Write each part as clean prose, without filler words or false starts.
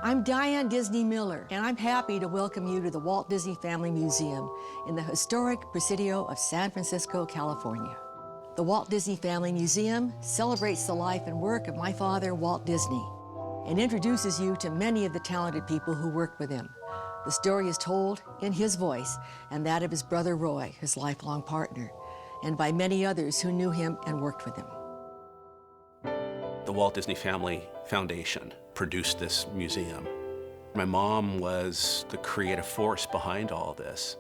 I'm Diane Disney Miller, and I'm happy to welcome you to the Walt Disney Family Museum in the historic Presidio of San Francisco, California. The Walt Disney Family Museum celebrates the life and work of my father, Walt Disney, and introduces you to many of the talented people who worked with him. The story is told in his voice and that of his brother Roy, his lifelong partner, and by many others who knew him and worked with him. The Walt Disney Family Foundation produced this museum. My mom was the creative force behind all this.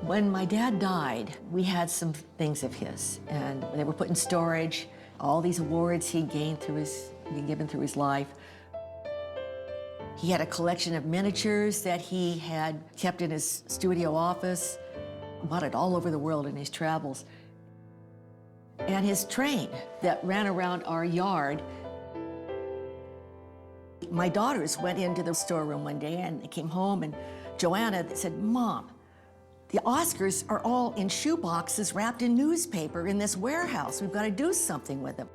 When my dad died, we had some things of his, and they were put in storage. All these awards he gained been given through his life. He had a collection of miniatures that he had kept in his studio office, bought it all over the world in his travels. And his train that ran around our yard. My daughters went into the storeroom one day and they came home, and Joanna said, "Mom, the Oscars are all in shoe boxes wrapped in newspaper in this warehouse. We've got to do something with them."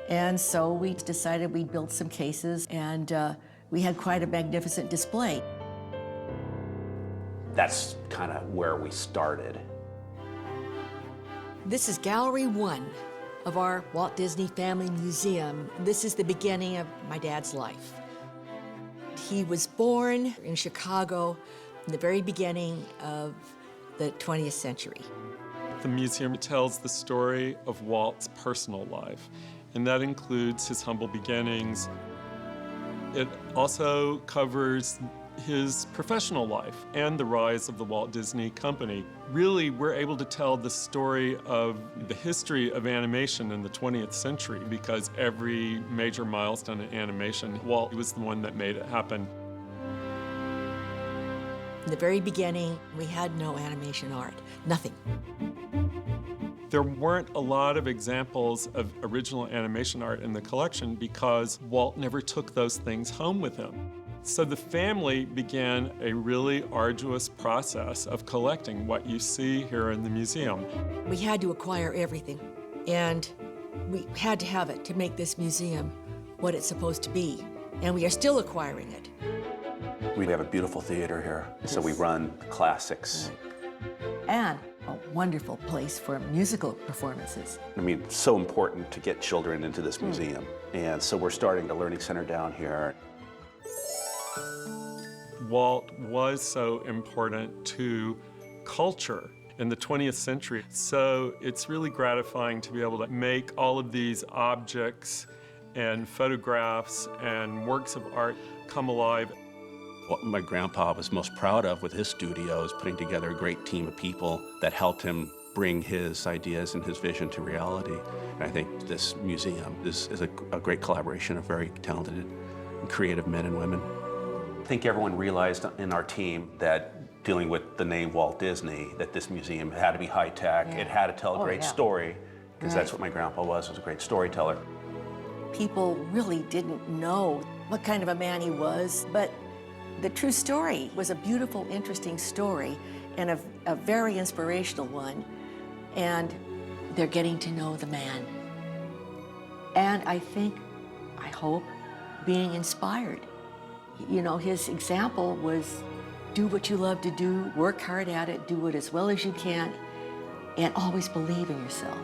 And so we decided we'd build some cases, and we had quite a magnificent display. That's kind of where we started. This is Gallery 1 of our Walt Disney Family Museum. This is the beginning of my dad's life. He was born in Chicago in the very beginning of the 20th century. The museum tells the story of Walt's personal life, and that includes his humble beginnings. It also covers his professional life and the rise of the Walt Disney Company. Really, we're able to tell the story of the history of animation in the 20th century, because every major milestone in animation, Walt was the one that made it happen. In the very beginning, we had no animation art, nothing. There weren't a lot of examples of original animation art in the collection because Walt never took those things home with him. So the family began a really arduous process of collecting what you see here in the museum. We had to acquire everything, and we had to have it to make this museum what it's supposed to be, and we are still acquiring it. We have a beautiful theater here, so we run classics. And a wonderful place for musical performances. I mean, it's so important to get children into this museum, and so we're starting a learning center down here. Walt was so important to culture in the 20th century. So it's really gratifying to be able to make all of these objects and photographs and works of art come alive. What my grandpa was most proud of with his studio is putting together a great team of people that helped him bring his ideas and his vision to reality. And I think this museum is a great collaboration of very talented and creative men and women. I think everyone realized in our team that dealing with the name Walt Disney, that this museum had to be high-tech, it had to tell a great story, because that's what my grandpa was a great storyteller. People really didn't know what kind of a man he was, but the true story was a beautiful, interesting story, and a very inspirational one, and they're getting to know the man. And I hope, being inspired. You know, his example was do what you love to do, work hard at it, do it as well as you can, and always believe in yourself.